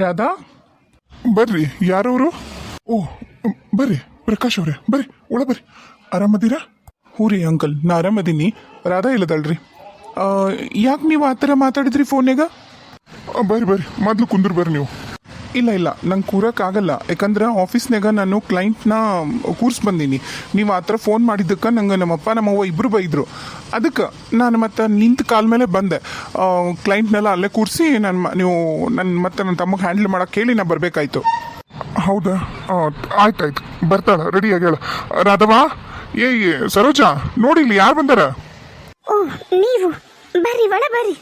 ರಾಧಾ, ಬರ್ರಿ. ಯಾರವರು? ಓ, ಬರ್ರಿ ಪ್ರಕಾಶ್ ಅವ್ರೆ, ಬರ್ರಿ ಒಳ ಬರ್ರಿ. ಆರಾಮದೀರಾ? ಹ್ಞೂ ರೀ ಅಂಕಲ್, ನಾ ಆರಾಮದೀನಿ. ರಾಧಾ ಇಲ್ಲದಳ್ರಿ. ಯಾಕೆ ನೀವು ಆ ಥರ ಮಾತಾಡಿದ್ರಿ ಫೋನ್ಯಾಗ? ಬರ್ರಿ ಬರ್ರಿ, ಮೊದ್ಲು ಕುಂದ್ರ ಬರ್ರಿ ನೀವು. ಇಲ್ಲ ನಂಗೆ ಕೂರಕ್ಕಾಗಲ್ಲ, ಯಾಕಂದ್ರೆ ಆಫೀಸ್ನಾಗ ನಾನು ಕ್ಲೈಂಟ್ನ ಕೂರ್ಸ್ ಬಂದೀನಿ. ನೀವು ಆ ಥರ ಫೋನ್ ಮಾಡಿದ್ದಕ್ಕೆ ನಂಗೆ ನಮ್ಮಪ್ಪ ನಮ್ಮವ್ವ ಇಬ್ಬರು ಬೈದರು. ಅದಕ್ಕೆ ನಾನು ಮತ್ತೆ ನಿಂತ ಕಾಲ ಮೇಲೆ ಬಂದೆ. ಕ್ಲೈಂಟ್ನೆಲ್ಲ ಅಲ್ಲೇ ಕೂರಿಸಿ ನೀವು ನನ್ನ ತಮಗೆ ಹ್ಯಾಂಡಲ್ ಮಾಡೋಕ್ಕೆ ಹೇಳಿ ನಾ ಬರಬೇಕಾಯ್ತು. ಹೌದಾ? ಆಯ್ತಾಯ್ತು, ಬರ್ತಾಳ, ರೆಡಿ ಆಗ್ಯಾಳ. ರಾಧವಾ, ಏ ಸರೋಜಾ, ನೋಡಿ ಇಲ್ಲಿ ಯಾರು ಬಂದಾರ? ಓ, ನೀವು ಬರ್ರಿ, ಒಳ ಬರ್ರಿ.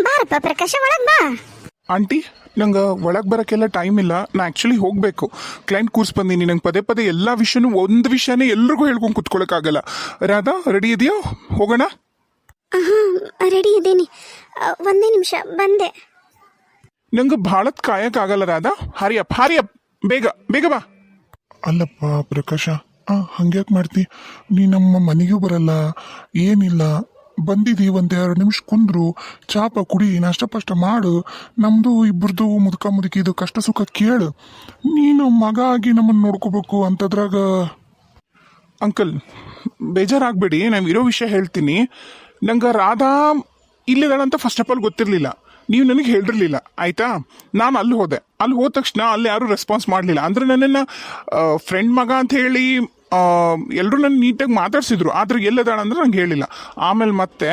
ಬಾರಪ್ಪ ಪ್ರಕಾಶ, ಒಳಗ್ ಬಾ. ಆಂಟಿ, ನಂಗೆ ಒಳಗೆ ಬರೋಕ್ಕೆಲ್ಲ ಟೈಮ್ ಇಲ್ಲ. ನಾ ಆ್ಯಕ್ಚುಲಿ ಹೋಗಬೇಕು, ಕ್ಲೈಂಟ್ ಕೂರ್ಸ್ ಬಂದೀನಿ. ನಂಗೆ ಪದೇ ಎಲ್ಲ ವಿಷಯನೂ ಒಂದು ವಿಷಯನೇ ಎಲ್ರಿಗೂ ಹೇಳ್ಕೊಂಡು ಕುತ್ಕೊಳ್ಳೋಕ್ಕಾಗಲ್ಲ. ರಾಧಾ, ರೆಡಿ ಇದೆಯೋ? ಹೋಗೋಣ? ರೆಡಿ ಇದ್ದೀನಿ. ಒಂದೇ ನಿಮಿಷ, ಬಂದೆ. ನಂಗೆ ಭಾಳತ್ ಕಾಯಕ್ಕಾಗಲ್ಲ ರಾಧಾ. ಹಾರಿಯಪ್, ಬೇಗ ಬಾ. ಅಲ್ಲಪ್ಪ ಪ್ರಕಾಶ, ಹಂಗ್ಯಾಕೆ ಮಾಡ್ತಿ? ನೀ ನಮ್ಮ ಮನೆಗೂ ಬರಲ್ಲ, ಏನಿಲ್ಲ. ಬಂದಿದ್ದೀ, ಒಂದೆರಡು ನಿಮಿಷ ಕುಂದ್ರು, ಚಾಪ ಕುಡಿ, ನಾಷ್ಟ ಮಾಡು. ನಮ್ದು ಇಬ್ಬರದು ಮುದುಕಿದು ಕಷ್ಟ ಸುಖ ಕೇಳು. ನೀನು ಮಗ ಆಗಿ ನಮ್ಮನ್ನು ನೋಡ್ಕೋಬೇಕು ಅಂತದ್ರಾಗ. ಅಂಕಲ್, ಬೇಜಾರಾಗಬೇಡಿ, ನಾನು ಇರೋ ವಿಷಯ ಹೇಳ್ತೀನಿ. ನಂಗೆ ರಾಧಾ ಇಲ್ಲಿದ್ದಾಳಂತ ಫಸ್ಟ್ ಆಫ್ ಆಲ್ ಗೊತ್ತಿರಲಿಲ್ಲ. ನೀವು ನನಗೆ ಹೇಳಿರಲಿಲ್ಲ, ಆಯಿತಾ? ನಾನು ಅಲ್ಲಿ ಹೋದ ತಕ್ಷಣ ಅಲ್ಲಿ ಯಾರೂ ರೆಸ್ಪಾನ್ಸ್ ಮಾಡಲಿಲ್ಲ. ಅಂದರೆ ನನ್ನನ್ನು ಫ್ರೆಂಡ್ ಮಗ ಅಂತ ಹೇಳಿ ಎಲ್ಲರೂ ನನ್ನ ನೀಟಾಗಿ ಮಾತಾಡ್ಸಿದ್ರು, ಆದ್ರೆ ಎಲ್ಲದಾಳ ಅಂದ್ರೆ ನಂಗೆ ಹೇಳಿಲ್ಲ. ಆಮೇಲೆ ಮತ್ತೆ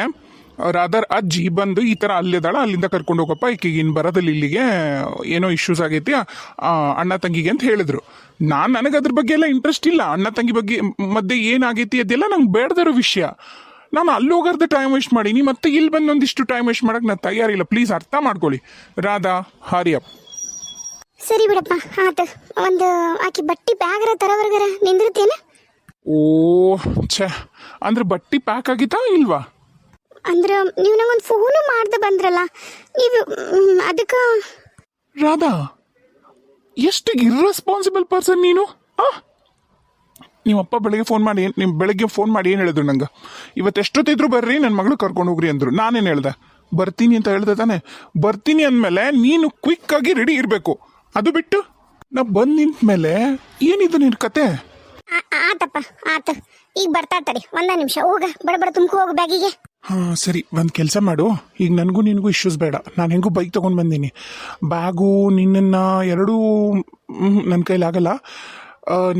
ರಾಧಾರ್ ಅಜ್ಜಿ ಬಂದು ಈ ಥರ ಅಲ್ಲಿದ್ದಾಳ, ಅಲ್ಲಿಂದ ಕರ್ಕೊಂಡು ಹೋಗಪ್ಪ, ಈಕೆಗೆ ಇನ್ನು ಬರೋದಲ್ಲಿ ಇಲ್ಲಿಗೆ ಏನೋ ಇಶ್ಯೂಸ್ ಆಗೈತಿ ಅಣ್ಣ ತಂಗಿಗೆ ಅಂತ ಹೇಳಿದ್ರು. ನನಗೆ ಅದ್ರ ಬಗ್ಗೆ ಎಲ್ಲ ಇಂಟ್ರೆಸ್ಟ್ ಇಲ್ಲ. ಅಣ್ಣ ತಂಗಿ ಬಗ್ಗೆ ಮಧ್ಯೆ ಏನಾಗೈತಿ ಅದೆಲ್ಲ ನಂಗೆ ಬೇಡದಿರೋ ವಿಷಯ. ನಾನು ಅಲ್ಲಿ ಹೋಗೋದು ಟೈಮ್ ವೇಸ್ಟ್ ಮಾಡೀನಿ, ಮತ್ತೆ ಇಲ್ಲಿ ಬಂದು ಒಂದಿಷ್ಟು ಟೈಮ್ ವೇಸ್ಟ್ ಮಾಡೋಕೆ ನಾನು ತಯಾರಿಲ್ಲ. ಪ್ಲೀಸ್ ಅರ್ಥ ಮಾಡ್ಕೊಳ್ಳಿ. ರಾಧಾ, ಹಾರಿಯಪ್. ಸರಿ ಬಿಡಪ್ಪ, ಆತ. ಒಂದು ಆಕಿ ಬಟ್ಟಿ ಬ್ಯಾಗ್ರ ತರವರ್ಗರ ನಿಂದಿರ್ತೇನೆ. ಓ ಛೇ, ಅಂದ್ರೆ ಬಟ್ಟಿ ಪ್ಯಾಕ್ ಆಗಿತ್ತಾ ಇಲ್ವಾ? ಅಂದ್ರೆ ನೀವು ನಂಗೊಂದು ಫೋನು ಮಾಡ್ದೆ ಬಂದ್ರಲ್ಲ ನೀವು, ಅದಕ್ಕೆ. ರಾಧಾ, ಎಷ್ಟು ಇರ್ರೆಸ್ಪಾನ್ಸಿಬಲ್ ಪರ್ಸನ್ ನೀನು. ನಿಮ್ಮಪ್ಪ ಬೆಳಗ್ಗೆ ಫೋನ್ ಮಾಡಿ ಏನು ಹೇಳಿದ್ರು ನಂಗೆ? ಇವತ್ತು ಎಷ್ಟೊತ್ತಿದ್ರು ಬರ್ರಿ, ನನ್ನ ಮಗಳು ಕರ್ಕೊಂಡು ಹೋಗ್ರಿ ಅಂದರು. ನಾನೇನು ಹೇಳ್ದೆ? ಬರ್ತೀನಿ ಅಂತ ಹೇಳ್ದೆ ತಾನೆ. ಬರ್ತೀನಿ ಅಂದಮೇಲೆ ನೀನು ಕ್ವಿಕ್ ಆಗಿ ರೆಡಿ ಇರಬೇಕು. ಅದು ಬಿಟ್ಟು ನಾ ಬಂದು ನಿಂತ ಮೇಲೆ ಏನಿದು ನಿನ್ನ ಕತೆ? ಆತಪ್ಪ, ಆತ. ಈಗ ಬರ್ತಾ ತಡಿ, ಒಂದೇ ನಿಮಿಷ. ಹೋಗ, ಬಡ ತುಂಬ್ಕೊ ಹೋಗು ಬ್ಯಾಗಿಗೆ. ಸರಿ, ಒಂದು ಕೆಲಸ ಮಾಡು. ಈಗ ನನಗೂ ನಿನಗೂ ಇಶ್ಯೂಸ್ ಬೇಡ. ನಾನು ಹೆಂಗೂ ಬೈಕ್ ತೊಗೊಂಡು ಬಂದೀನಿ. ಬ್ಯಾಗು ನಿನ್ನನ್ನು ಎರಡೂ ನನ್ನ ಕೈಲಾಗಲ್ಲ.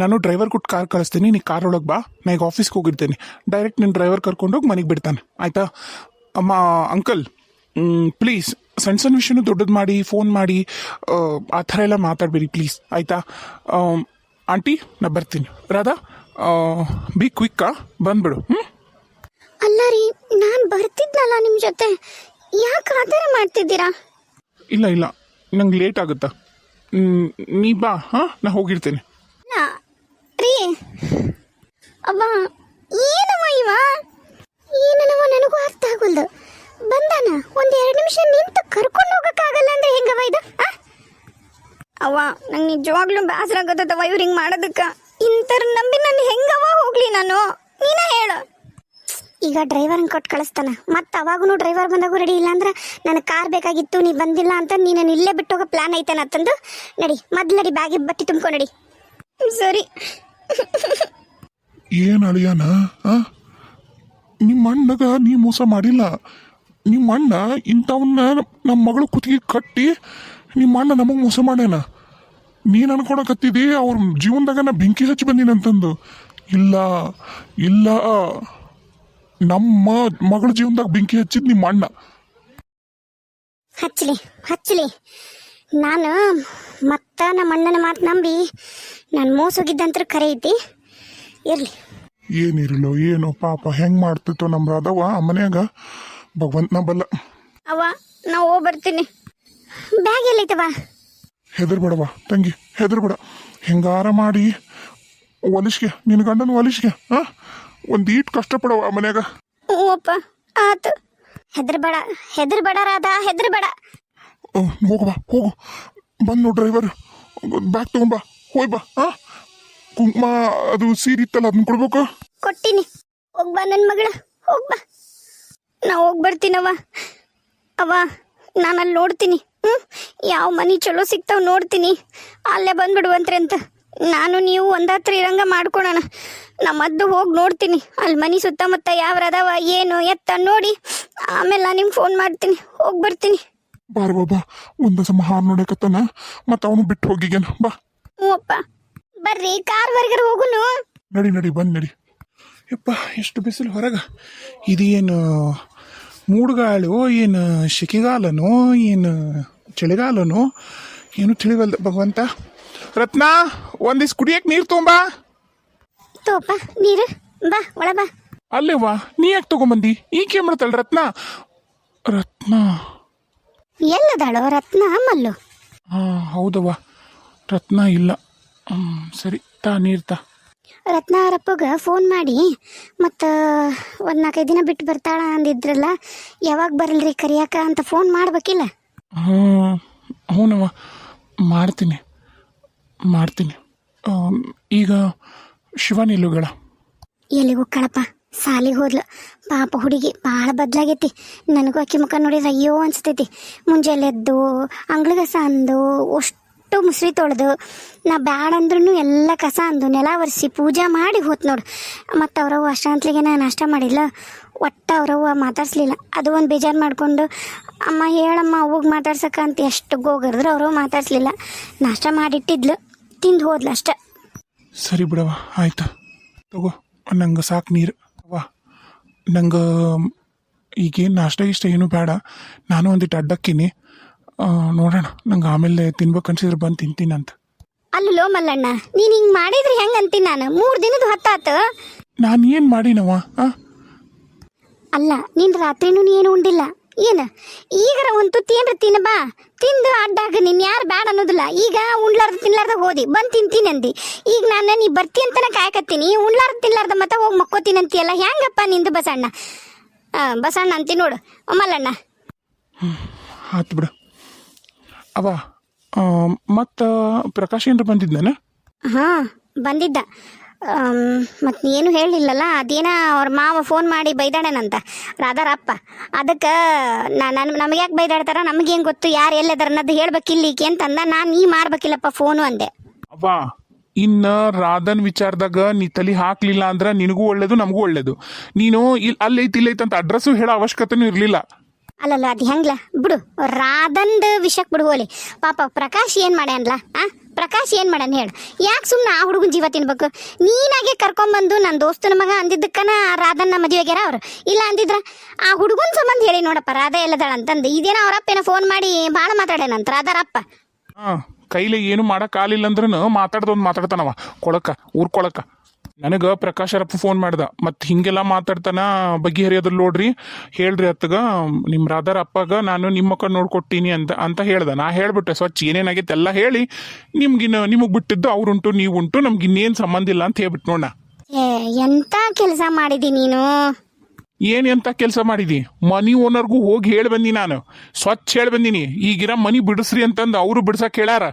ನಾನು ಡ್ರೈವರ್ ಕೊಟ್ಟು ಕಾರ್ ಕಳಿಸ್ತೀನಿ, ನೀ ಕಾರ್ ಒಳಗೆ ಬಾ. ನಾ ಈಗ ಆಫೀಸ್ಗೆ ಹೋಗಿರ್ತೇನೆ. ಡೈರೆಕ್ಟ್ ನಿನ್ನ ಡ್ರೈವರ್ ಕರ್ಕೊಂಡೋಗಿ ಮನೆಗೆ ಬಿಡ್ತಾನೆ, ಆಯಿತಾ? ಅಂಕಲ್, ಪ್ಲೀಸ್ ಸಣ್ಣ ವಿಷಯನೂ ದೊಡ್ಡದು ಮಾಡಿ ಫೋನ್ ಮಾಡಿ ಆ ಥರ ಎಲ್ಲ ಮಾತಾಡಬೇಡಿ ಪ್ಲೀಸ್, ಆಯಿತಾ? ಆಂಟಿ, ನಾ ಬರ್ತೀನಿ. ರಾಧಾ, ಬಿ ಕ್ವಿಕ್ಕಾ, ಬಂದ್ಬಿಡು. ಅಲ್ಲ ರೀ, ನಾನು ಬರ್ತಿದ್ನಲ್ಲ ನಿಮ್ಮ ಜೊತೆ, ಯಾಕೆ ಆ ಥರ ಮಾಡ್ತಿದ್ದೀರಾ? ಇಲ್ಲ, ನಂಗೆ ಲೇಟ್ ಆಗುತ್ತಾ. ನೀ ಬಾ. ನಾ ಹೋಗಿರ್ತೇನೆ. ರೀ ಅಬ್ಬ, ಏನವ ಇವ? ಏನವ ನನಗೂ ಅರ್ಥ ಆಗೋಲ್ದು. ಬಂದಾನ, ಒಂದೆರಡು ನಿಮಿಷ ನಿಂತು ಕರ್ಕೊಂಡು ಹೋಗಕ್ಕಾಗಲ್ಲ ಅಂದ್ರೆ ಹೆಂಗವ ಇದು? ಅವ್ವ, ನಂಗೆ ನಿಜವಾಗ್ಲೂ ಬೇಸರ ಆಗತ್ತವ ಇವ್ರು ಹಿಂಗೆ ಮಾಡೋದಕ್ಕೆ. ಇಂಥರ ನಂಬಿ ನಾನು ಹೆಂಗವ ಹೋಗ್ಲಿ ನಾನು? ನೀನ ಹೇಳು. ಈಗ ಡ್ರೈವರ್ನ ಕೊಟ್ಟು ಕಳಿಸ್ತಾನ, ಮತ್ತೆ ಅವಾಗೂ ಡ್ರೈವರ್ ಬಂದಾಗೂ ರೆಡಿ ಇಲ್ಲ ಅಂದ್ರೆ ನನಗೆ ಕಾರ್ ಬೇಕಾಗಿತ್ತು, ನೀ ಬಂದಿಲ್ಲ ಅಂತ ನೀನು ಇಲ್ಲೇ ಬಿಟ್ಟು ಹೋಗೋ ಪ್ಲಾನ್ ಐತೇನ ಅಂತಂದು. ನಡಿ, ಮೊದ್ಲಡಿ ಬ್ಯಾಗಿ ಬಟ್ಟಿ ತುಂಬ್ಕೊ, ನಡಿ. ಸರಿ. ಏನು ಅಳಿಯಾನ, ನಿಮ್ಮ ಅಣ್ಣಗ ನೀ ಮೋಸ ಮಾಡಿಲ್ಲ. ನಿಮ್ಮ ಅಣ್ಣ ಇಂಥವನ್ನ ನಮ್ಮ ಮಗಳು ಕುತ್ತಿಗೆ ಕಟ್ಟಿ ನಿಮ್ಮ ಅಣ್ಣ ನಮಗೆ ಮೋಸ ಮಾಡ್ಯಾನ. ನೀನು ಅನ್ಕೊಳಕತ್ತಿದಿ ಅವ್ರ ಜೀವನದಾಗ ನಾ ಬೆಂಕಿ ಹಚ್ಚಿ ಬಂದೀನಂತಂದು. ಇಲ್ಲ, ನಮ್ಮ ಮಗಳ ಜೀವನದಾಗ ಬೆಂಕಿ ಹಚ್ಚಿದ್ ನಿಮ್ಮ ಅಣ್ಣ. ಹಚ್ಚಲಿ. ನಾನು ಮತ್ತ ನಮ್ಮ ಅಣ್ಣನ ಮಾತು ನಂಬಿ ನಾನು ಮೋಸ ಹೋಗಿದ್ದಂತ್ರ ಕರೆ ಐತಿ. ಇರ್ಲಿ. ಏನಿರಲೋ ಏನೋ ಪಾಪ ಹೆಂಗ್ ಮಾಡ್ತಿತ್ತೋ ನಮ್ಮ ರಾಧವ ಆ ಮನ್ಯಾಗ, ಭಗವಂತನ ಬಲ್ಲ. ಅವ್ವ, ನಾ ಬರ್ತೀನಿ. ಬ್ಯಾಗ್ ಎಲ್ಲೈತವ? ಹೆದರ್ಬೇಡವ ತಂಗಿ, ಹೆದರ್ಬೇಡ. ಹೆಂಗಾರ ಮಾಡಿ ಒಲಿಸ್ಗೆ, ನಿನ್ನ ಗಂಡನ ಒಲಿಸ್ಗೆ. ಒಂದು ಈಟ್ ಕಷ್ಟಪಡವ ಆ ಮನ್ಯಾಗ. ಓಪ್ಪ, ಆತು. ಹೆದರ್ಬೇಡ ರಾಧಾ, ಹೆದರ್ಬೇಡ. ಹೋಗು. ಬಂದು ಡ್ರೈವರ್ ಬ್ಯಾಗ್ ತಗೊಂಬಾ, ಹೋಯ್ ಬಾ. ಕುಂಕುಮ ಅದು ಸೀರೆ ಇತ್ತಲ್ಲ, ಅದನ್ನ ಕೊಡ್ಬೇಕು. ಕೊಟ್ಟಿನಿ, ಹೋಗ್ಬಾ ನನ್ನ ಮಗಳ, ಹೋಗ್ಬಾ. ನಾ ಹೋಗ್ಬರ್ತೀನವ್ವ. ನಾನು ಅಲ್ಲಿ ನೋಡ್ತೀನಿ, ಯಾವ ಮನೆ ಚಲೋ ಸಿಗ್ತಾವ ನೋಡ್ತೀನಿ, ಅಲ್ಲೇ ಬಂದ್ಬಿಡುವಂತ್ರಿ ಅಂತ. ನಾನು ನೀವು ಒಂದತ್ರ ಇರಂಗ ಮಾಡ್ಕೊಳೋಣ. ನಮ್ಮದ್ದು ಹೋಗಿ ನೋಡ್ತೀನಿ ಅಲ್ಲಿ ಮನೆ ಸುತ್ತಮುತ್ತ ಯಾವ್ರ ಅದಾವ ಏನು ಎತ್ತ ನೋಡಿ ಆಮೇಲೆ ನಾನು ನಿಮ್ಗೆ ಫೋನ್ ಮಾಡ್ತೀನಿ. ಹೋಗಿ ಬರ್ತೀನಿ. ಬಾರ್ ಬಾಬಾ, ಒಂದ ಸಮ ಹಾರ್ ನೋಡಕತ್ತಾನ, ಮತ್ತ ಅವನು ಬಿಟ್ಟು ಹೋಗಿಗೇನ. ಬಾ ಹ್ಞೂ ಅಪ್ಪ, ಬರ್ರಿ ಕಾರ್ವರ್ಗರ ಹೋಗುನು. ನಡಿ ನಡಿ, ಬಂದ್ ನಡಿ. ಯಪ್ಪ ಎಷ್ಟು ಬಿಸಿಲು ಹೊರಗೆ. ಇದೇನು ಮೂಡುಗಾಳು, ಏನು ಶೆಕೆಗಾಲನೋ, ಏನು ಚಳಿಗಾಲನೋ, ಏನು ತಿಳಿವಲ್ದ ಭಗವಂತ. ರತ್ನ, ಒಂದಿಸ್ ಕುಡಿಯಕ್ಕೆ ನೀರು ತೊಗೊಂಬಾ. ತೋಪ ನೀರು, ಬಾ ಒಳ ಬಾ. ಅಲ್ಲೇವ್ವ, ನೀ ಯಾಕೆ ತಗೊಂಬಂದಿ? ಈಕೆ ಮಾಡ್ತಾಳ ರತ್ನ. ರತ್ನ ಎಲ್ಲದಾಳೋ ರತ್ನ ಮಲ್ಲು? ಹಾಂ ಹೌದವ್ವ, ರತ್ನ ಇಲ್ಲ. ಸರಿ ತಾ ನೀರು ತಾ. ರತ್ನ ಅವರಪ್ಪಗೆ ಫೋನ್ ಮಾಡಿ ಮತ್ತು ಒಂದು 4-5 ದಿನ ಬಿಟ್ಟು ಬರ್ತಾಳ ಅಂದಿದ್ರಲ್ಲ, ಯಾವಾಗ ಬರಲ್ರಿ ಕರಿಯಾಕ ಅಂತ ಫೋನ್ ಮಾಡ್ಬೇಕಿಲ್ಲ? ಹಾಂ ಹ್ಞೂನವ್ವ, ಮಾಡ್ತೀನಿ. ಈಗ ಶಿವನಿಲ್ಲುಗಳ ಎಲ್ಲಿಗೆ ಹೋಗ್ಕಳಪ್ಪ, ಸಾಲಿಗೆ ಹೋದ್ಲು. ಪಾಪ ಹುಡುಗಿ ಭಾಳ ಬದಲಾಗೈತಿ. ನನಗೂ ಆಕಿ ಮುಖ ನೋಡಿದ್ರೆ ಅಯ್ಯೋ ಅನ್ಸ್ತೈತಿ. ಮುಂಜಾನೆ ಎದ್ದು ಅಂಗ್ಳಗಸ ಅಂದು ಅಷ್ಟು ಮುಸ್ರಿ ತೊಳೆದು, ನಾ ಬ್ಯಾಡ ಅಂದ್ರೂ ಎಲ್ಲ ಕಸ ಅಂದು ನೆಲ ಒರೆಸಿ ಪೂಜೆ ಮಾಡಿ ಹೋತ್ ನೋಡು. ಮತ್ತು ಅವ್ರವ್ವ ಅಷ್ಟಾಂತ್ಲಿಗೆ ನಾನು ನಾಷ್ಟ ಮಾಡಿಲ್ಲ. ಒಟ್ಟು ಅವ್ರವ್ವ ಮಾತಾಡ್ಸ್ಲಿಲ್ಲ. ಅದು ಒಂದು ಬೇಜಾರು ಮಾಡಿಕೊಂಡು ಅಮ್ಮ ಹೇಳಮ್ಮ ಅವ್ಗೆ ಮಾತಾಡ್ಸಕ್ಕ ಅಂತ ಎಷ್ಟು ಗೋಗರಿದ್ರು ಅವ್ರವ್ವ ಮಾತಾಡ್ಸ್ಲಿಲ್ಲ. ನಾಷ್ಟ ಮಾಡಿಟ್ಟಿದ್ಲು, ತಿಂದು ಹೋದ್ಲು ಅಷ್ಟೆ. ಸರಿ ಬಿಡವ, ಆಯ್ತಾ ತಗೋ. ನಂಗೆ ಸಾಕು ನೀರು ಅವ್ವ. ನಂಗೆ ಈಗೇನು ನಾಷ್ಟ ಇಷ್ಟ ಏನೂ ಬೇಡ. ನಾನು ಒಂದಿಟ್ಟು ಅಡ್ಡಕ್ಕಿನಿ, ನೋಡೋಣ. ನಂಗೆ ಆಮೇಲೆ ತಿನ್ಬೇಕು ಅನ್ಸಿದ್ರೆ ಬಂದು ತಿಂತೀನಿ ಅಂತ. ಅಲ್ಲೋ ಮಲ್ಲಣ್ಣ, ನೀನು ಹಿಂಗೆ ಮಾಡಿದ್ರೆ ಹೆಂಗೆ ಅಂತೀನಿ ನಾನು? 3 ದಿನದ ಹೊತ್ತಾತು. ನಾನು ಏನು ಮಾಡಿನವ? ಅಲ್ಲ, ನೀನು ರಾತ್ರಿನೂ ಏನು ಉಂಡಿಲ್ಲ ಏನು? ಈಗರ ಒಂದು ತುತ್ತಿ ಏನ್ರ ತಿನ್ನ ಬಾ. ತಿಂದು ಅಡ್ಡಾಗ ನಿನ್ನ ಯಾರು ಬ್ಯಾಡ ಅನ್ನೋದಿಲ್ಲ. ಈಗ ಉಣ್ಲಾರ್ದ ತಿನ್ಲಾರ್ದ ಹೋದಿ ಬಂದು ತಿಂತೀನಿ ಅಂದಿ. ಈಗ ನಾನು ನೀ ಬರ್ತಿ ಅಂತನ ಕಾಯಕತ್ತೀನಿ. ಉಣ್ಲಾರ್ದ ತಿನ್ಲಾರ್ದ ಮತ್ತೆ ಹೋಗಿ ಮಕ್ಕೋತೀನಿ ಅಂತೀಯಲ್ಲ, ಹೆಂಗಪ್ಪ ನಿಂದು ಬಸಣ್ಣ? ಬಸಣ್ಣ ಅಂತೀನಿ ನೋಡು ಮಲ್ಲಣ್ಣ. ಆಯ್ತು ಬಿಡು ಅವ. ಮತ್ತು ಪ್ರಕಾಶ್ ಏನ್ರ ಬಂದಿದ್ದಾನ? ಹಾಂ ಬಂದಿದ್ದ. ಮತ್ತು ಏನು ಹೇಳಿಲ್ಲಲ್ಲ. ಅದೇನ ಅವ್ರ ಮಾವ ಫೋನ್ ಮಾಡಿ ಬೈದಾಡನಂತ ರಾಧಾರಪ್ಪ. ಅದಕ್ಕೆ ನಮಗೆ ಯಾಕೆ ಬೈದಾಡ್ತಾರ, ನಮಗೇನು ಗೊತ್ತು ಯಾರು ಎಲ್ಲದಾರ ಅನ್ನೋದು ಹೇಳ್ಬೇಕಿಲ್ಲ ಈಕೆ ಅಂತಂದ. ನಾನು ನೀ ಮಾಡ್ಬೇಕಿಲ್ಲಪ್ಪ ಫೋನು ಅಂದೆ. ಅವ್ವ, ಇನ್ನು ರಾಧನ್ ವಿಚಾರದಾಗ ನೀ ತಲೆ ಹಾಕ್ಲಿಲ್ಲ ಅಂದ್ರೆ ನಿನಗೂ ಒಳ್ಳೇದು ನಮಗೂ ಒಳ್ಳೇದು. ನೀನು ಇಲ್ಲಿ ಅಲ್ಲೈತಿ ಇಲ್ಲೈತೆ ಅಂತ ಅಡ್ರೆಸ್ಸು ಹೇಳೋ ಅವಶ್ಯಕತೆನೂ ಇರಲಿಲ್ಲ. ಅಲ್ಲಲ್ಲ, ಅದು ಹೆಂಗ್ಲ ಬಿಡು. ರಾಧಂದು ವಿಷಯಕ್ಕೆ ಬಿಡು ಹೋಲಿ. ಪಾಪ ಪ್ರಕಾಶ್ ಏನು ಮಾಡ್ಯಾನ್ಲ? ಪ್ರಕಾಶ್ ಏನು ಮಾಡ್ಯಾನ ಹೇಳು? ಯಾಕೆ ಸುಮ್ಮನೆ ಆ ಹುಡುಗನ ಜೀವ ತಿನ್ಬೇಕು? ನೀನಾಗೆ ಕರ್ಕೊಂಬಂದು ನನ್ನ ದೋಸ್ತನ ಮಗ ಅಂದಿದ್ದಕ್ಕನ ರಾಧನ್ನ ಮದುವೆಗ್ಯಾರ ಅವ್ರು. ಇಲ್ಲ ಅಂದಿದ್ರ ಆ ಹುಡುಗನ ಸಂಬಂಧ ಹೇಳಿ ನೋಡಪ್ಪ ರಾಧಾ ಎಲ್ಲದಾಳ ಅಂತಂದು. ಇದೇನೋ ಅವರಪ್ಪೇನ ಫೋನ್ ಮಾಡಿ ಭಾಳ ಮಾತಾಡ್ಯಾನಂತ ರಾಧಾರಪ್ಪ. ಹಾಂ, ಕೈಲಿ ಏನು ಮಾಡೋಕ್ಕಾಗಲಿಲ್ಲ ಅಂದ್ರೂ ಮಾತಾಡ್ದೊಂದು ಮಾತಾಡ್ತಾನವ ಊರ್ಕೊಳಕ. ನನಗೆ ಪ್ರಕಾಶರಪ್ಪ ಫೋನ್ ಮಾಡ್ದ, ಮತ್ತು ಹಿಂಗೆಲ್ಲ ಮಾತಾಡ್ತಾನ, ಬಗೆಹರಿಯೋದ್ರಲ್ಲಿ ನೋಡ್ರಿ ಹೇಳ್ರಿ ಅತ್ತಗ ನಿಮ್ಮ ರಾಧಾರ ಅಪ್ಪಗ ನಾನು ನಿಮ್ಮ ಮಕ್ಕ ನೋಡ್ಕೊಟ್ಟೀನಿ ಅಂತ ಹೇಳ್ದ. ನಾ ಹೇಳ್ಬಿಟ್ಟೆ ಸ್ವಚ್ಛ ಏನೇನಾಗೈತೆ ಎಲ್ಲ ಹೇಳಿ, ನಿಮಗೆ ಬಿಟ್ಟಿದ್ದು ಅವ್ರುಂಟು ನೀವುಂಟು, ನಮ್ಗೆ ಇನ್ನೇನು ಸಂಬಂಧ ಇಲ್ಲ ಅಂತ ಹೇಳ್ಬಿಟ್ಟು ನೋಡ. ಎಂತ ಕೆಲಸ ಮಾಡಿದಿ ನೀನು? ಏನು ಎಂತ ಕೆಲಸ ಮಾಡಿದಿ? ಮನಿ ಓನರ್ಗೂ ಹೋಗಿ ಹೇಳಿ ಬಂದಿ ನಾನು, ಸ್ವಚ್ಛ ಹೇಳಿ ಬಂದೀನಿ. ಈಗಿರ ಮನಿ ಬಿಡಿಸ್ರಿ ಅಂತಂದು ಅವರು ಬಿಡ್ಸಕ್ಕೆ ಹೇಳ್ಯಾರ.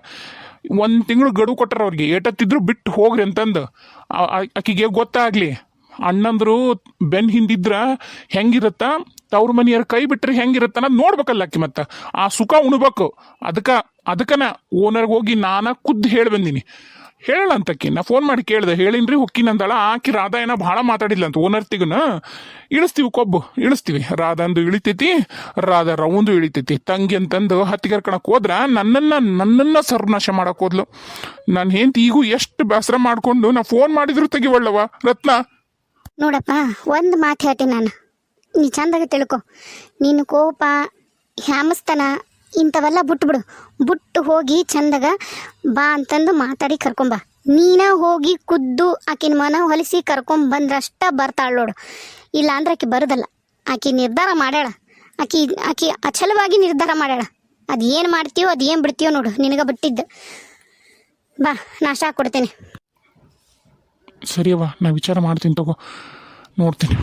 1 ತಿಂಗಳು ಗಡುವು ಕೊಟ್ಟಾರ ಅವ್ರಿಗೆ, ಏಟತ್ತಿದ್ರು ಬಿಟ್ಟು ಹೋಗ್ರಿ ಅಂತಂದು. ಆಕಿಗೆ ಗೊತ್ತಾಗ್ಲಿ, ಅಣ್ಣಂದ್ರು ಬೆನ್ ಹಿಂದಿದ್ರ ಹೆಂಗಿರುತ್ತ, ತವ್ರ ಮನೆಯವ್ರ ಕೈ ಬಿಟ್ರೆ ಹೆಂಗಿರುತ್ತ ಅನ್ನೋದು ನೋಡ್ಬೇಕಲ್ಲ ಆಕಿ. ಮತ್ತೆ ಆ ಸುಖ ಉಣ್ಬೇಕು. ಅದಕ್ಕನ ಓನರ್ಗೆ ಹೋಗಿ ನಾನ ಖುದ್ದು ಹೇಳಿ ಬಂದೀನಿ. ಹೇಳಲ್ಲ ಅಂತಕ್ಕಿ ನಾ ಫೋನ್ ಮಾಡಿ ಕೇಳ್ದೆ, ಹೇಳಿನ್ರಿ ಹೊಕ್ಕಿನಂದಳ. ಆಕಿ ರಾಧಾ ಏನೋ ಭಾಳ ಮಾತಾಡಿಲ್ಲ ಅಂತ. ಓನರ್ತಿಗನ ಇಳಿಸ್ತೀವಿ, ಕೊಬ್ಬು ಇಳಿಸ್ತೀವಿ. ರಾಧಾಂದು ಇಳಿತೈತಿ, ರಾಧಾ ರವಂದು ಇಳಿತೈತಿ. ತಂಗಿ ಅಂತಂದು ಹತ್ತಿಗರ್ಕಣಕ್ಕೆ ಹೋದ್ರ ನನ್ನನ್ನ ಸರ್ವನಾಶ ಮಾಡಕ್ ಹೋದ್ಲು. ನಾನು ಹೆಂಡತಿ ಈಗೂ ಎಷ್ಟು ಬೇಸರ ಮಾಡ್ಕೊಂಡು ನಾ ಫೋನ್ ಮಾಡಿದ್ರು ತೆಗಿವಳ್ಳವ ರತ್ನ. ನೋಡಪ್ಪ, ಒಂದು ಮಾತು ಹೇಳ್ತೀನಿ ನಾನು, ನೀ ಚಂದಾಗ ತಿಳ್ಕೊ. ನೀನು ಕೋಪ ಹ್ಯಾಮಸ್ತನ ಇಂಥವೆಲ್ಲ ಬಿಟ್ಟು ಹೋಗಿ ಚಂದಾಗ ಬಾ ಅಂತಂದು ಮಾತಾಡಿ ಕರ್ಕೊಂಬ. ನೀನ ಹೋಗಿ ಖುದ್ದು ಆಕಿನ ಮನ ಹೊಲಿಸಿ ಕರ್ಕೊಂಬಂದ್ರಷ್ಟ ಬರ್ತಾಳೆ ನೋಡು. ಇಲ್ಲ ಅಂದ್ರೆ ಆಕಿ ಬರೋದಲ್ಲ. ಆಕಿ ನಿರ್ಧಾರ ಮಾಡ್ಯಾಳ. ಆಕಿ ಅಚಲವಾಗಿ ನಿರ್ಧಾರ ಮಾಡ್ಯಾಳ. ಅದು ಏನು ಮಾಡ್ತೀಯೋ ಅದು ಏನು ಬಿಡ್ತೀಯೋ ನೋಡು, ನಿನಗೆ ಬಿಟ್ಟಿದ್ದು. ಬಾ, ನಾಷ್ಟ ಕೊಡ್ತೇನೆ. ಸರಿಯವ್ವ, ನಾ ವಿಚಾರ ಮಾಡ್ತೀನಿ ತಗೋ, ನೋಡ್ತೀನಿ.